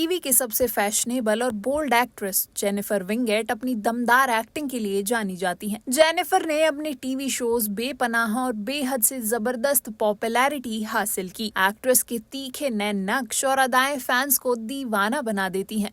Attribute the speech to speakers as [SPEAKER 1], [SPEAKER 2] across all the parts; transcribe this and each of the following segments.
[SPEAKER 1] TV की सबसे fashionable और बोल्ड एक्ट्रेस जेनिफर विंगेट अपनी दमदार एक्टिंग के लिए जानी जाती हैं। जेनिफर ने अपने टीवी शोज बेपनाह और बेहद से जबरदस्त पॉपुलैरिटी हासिल की। एक्ट्रेस के तीखे नए नक्श और अदाएं फैंस को दीवाना बना देती हैं।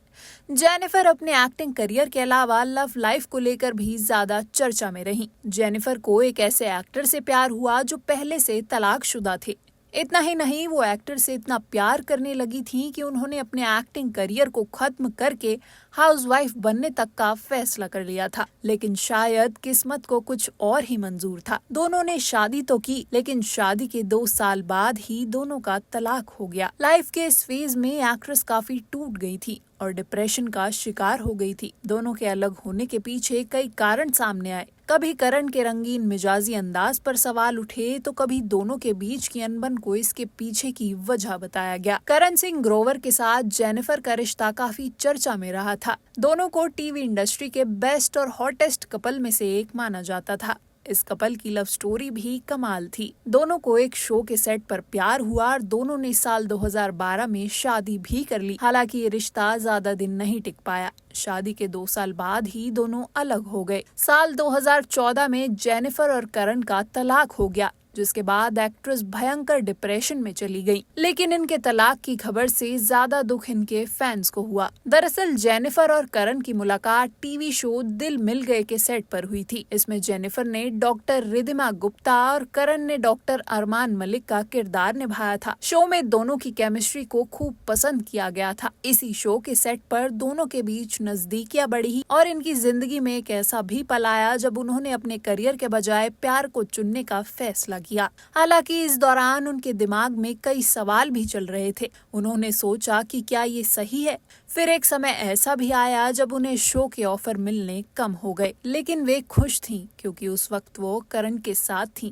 [SPEAKER 1] जेनिफर अपने एक्टिंग करियर के अलावा लव लाइफ को लेकर भी ज्यादा चर्चा में रहीं। जेनिफर को एक ऐसे एक्टर से प्यार हुआ जो पहले से तलाकशुदा थे। इतना ही नहीं, वो एक्टर से इतना प्यार करने लगी थी कि उन्होंने अपने एक्टिंग करियर को खत्म करके हाउसवाइफ बनने तक का फैसला कर लिया था। लेकिन शायद किस्मत को कुछ और ही मंजूर था। दोनों ने शादी तो की, लेकिन शादी के 2 साल बाद ही दोनों का तलाक हो गया। लाइफ के इस फेज में एक्ट्रेस काफी टूट गई थी और डिप्रेशन का शिकार हो गई थी। दोनों के अलग होने के पीछे कई कारण सामने आए। कभी करण के रंगीन मिजाजी अंदाज पर सवाल उठे तो कभी दोनों के बीच की अनबन को इसके पीछे की वजह बताया गया। करण सिंह ग्रोवर के साथ जेनिफर का रिश्ता काफी चर्चा में रहा था। दोनों को टीवी इंडस्ट्री के बेस्ट और हॉटेस्ट कपल में से एक माना जाता था। इस कपल की लव स्टोरी भी कमाल थी। दोनों को एक शो के सेट पर प्यार हुआ और दोनों ने साल 2012 में शादी भी कर ली। हालांकि ये रिश्ता ज्यादा दिन नहीं टिक पाया। शादी के 2 साल बाद ही दोनों अलग हो गए। साल 2014 में जेनिफर और करण का तलाक हो गया, जिसके बाद एक्ट्रेस भयंकर डिप्रेशन में चली गई। लेकिन इनके तलाक की खबर से ज्यादा दुख इनके फैंस को हुआ। दरअसल जेनिफर और करण की मुलाकात टीवी शो दिल मिल गए के सेट पर हुई थी। इसमें जेनिफर ने डॉक्टर रिधिमा गुप्ता और करण ने डॉक्टर अरमान मलिक का किरदार निभाया था। शो में दोनों की केमिस्ट्री को खूब पसंद किया गया था। इसी शो के सेट पर दोनों के बीच नजदीकियां बढ़ी और इनकी जिंदगी में एक ऐसा भी पल आया जब उन्होंने अपने करियर के बजाय प्यार को चुनने का फैसला किया। हालांकि इस दौरान उनके दिमाग में कई सवाल भी चल रहे थे। उन्होंने सोचा कि क्या ये सही है। फिर एक समय ऐसा भी आया जब उन्हें शो के ऑफर मिलने कम हो गए, लेकिन वे खुश थीं क्योंकि उस वक्त वो करण के साथ थीं।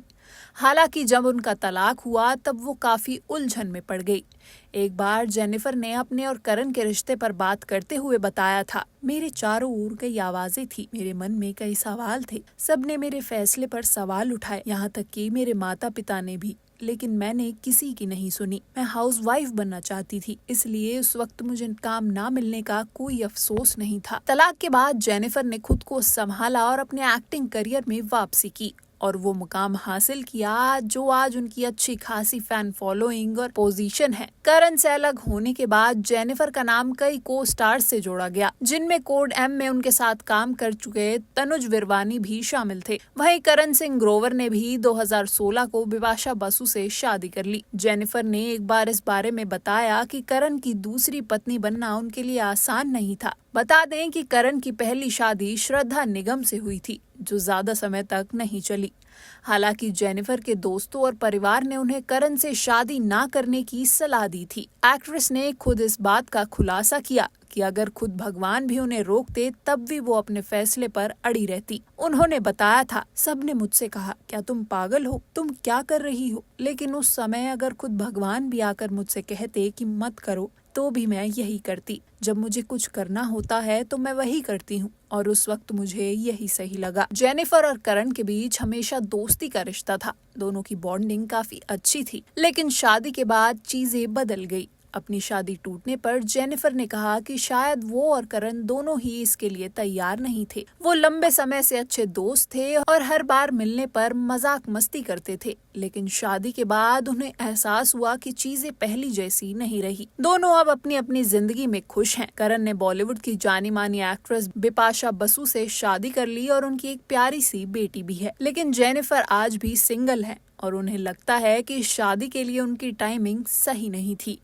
[SPEAKER 1] हालांकि जब उनका तलाक हुआ तब वो काफी उलझन में पड़ गई। एक बार जेनिफर ने अपने और करण के रिश्ते पर बात करते हुए बताया था, मेरे चारों ओर कई आवाजें थी, मेरे मन में कई सवाल थे। सबने मेरे फैसले पर सवाल उठाए, यहाँ तक कि मेरे माता पिता ने भी, लेकिन मैंने किसी की नहीं सुनी। मैं हाउसवाइफ बनना चाहती थी, इसलिए उस वक्त मुझे काम ना मिलने का कोई अफसोस नहीं था। तलाक के बाद जेनिफर ने खुद को संभाला और अपने एक्टिंग करियर में वापसी की और वो मुकाम हासिल किया जो आज उनकी अच्छी खासी फैन फॉलोइंग और पोजीशन है। करण से अलग होने के बाद जेनिफर का नाम कई को स्टार्स से जोड़ा गया, जिनमें कोड एम में उनके साथ काम कर चुके तनुज विरवानी भी शामिल थे। वहीं करण सिंह ग्रोवर ने भी 2016 को बिपाशा बसु से शादी कर ली। जेनिफर ने एक बार इस बारे में बताया कि करण की दूसरी पत्नी बनना उनके लिए आसान नहीं था। बता दें कि करण की पहली शादी श्रद्धा निगम से हुई थी, जो ज्यादा समय तक नहीं चली। हालांकि जेनिफर के दोस्तों और परिवार ने उन्हें करण से शादी ना करने की सलाह दी थी। एक्ट्रेस ने खुद इस बात का खुलासा किया कि अगर खुद भगवान भी उन्हें रोकते तब भी वो अपने फैसले पर अड़ी रहती। उन्होंने बताया था, सबने मुझसे कहा, क्या तुम पागल हो, तुम क्या कर रही हो? लेकिन उस समय अगर खुद भगवान भी आकर मुझसे कहते कि मत करो, तो भी मैं यही करती। जब मुझे कुछ करना होता है तो मैं वही करती हूँ और उस वक्त मुझे यही सही लगा। जेनिफर और करण के बीच हमेशा दोस्ती का रिश्ता था। दोनों की बॉन्डिंग काफी अच्छी थी, लेकिन शादी के बाद चीजें बदल गई। अपनी शादी टूटने पर जेनिफर ने कहा कि शायद वो और करण दोनों ही इसके लिए तैयार नहीं थे। वो लंबे समय से अच्छे दोस्त थे और हर बार मिलने पर मजाक मस्ती करते थे, लेकिन शादी के बाद उन्हें एहसास हुआ कि चीजें पहली जैसी नहीं रही। दोनों अब अपनी अपनी जिंदगी में खुश हैं। करण ने बॉलीवुड की जानी मानी एक्ट्रेस बिपाशा बसु से शादी कर ली और उनकी एक प्यारी सी बेटी भी है, लेकिन जेनिफर आज भी सिंगल है और उन्हें लगता है कि शादी के लिए उनकी टाइमिंग सही नहीं थी।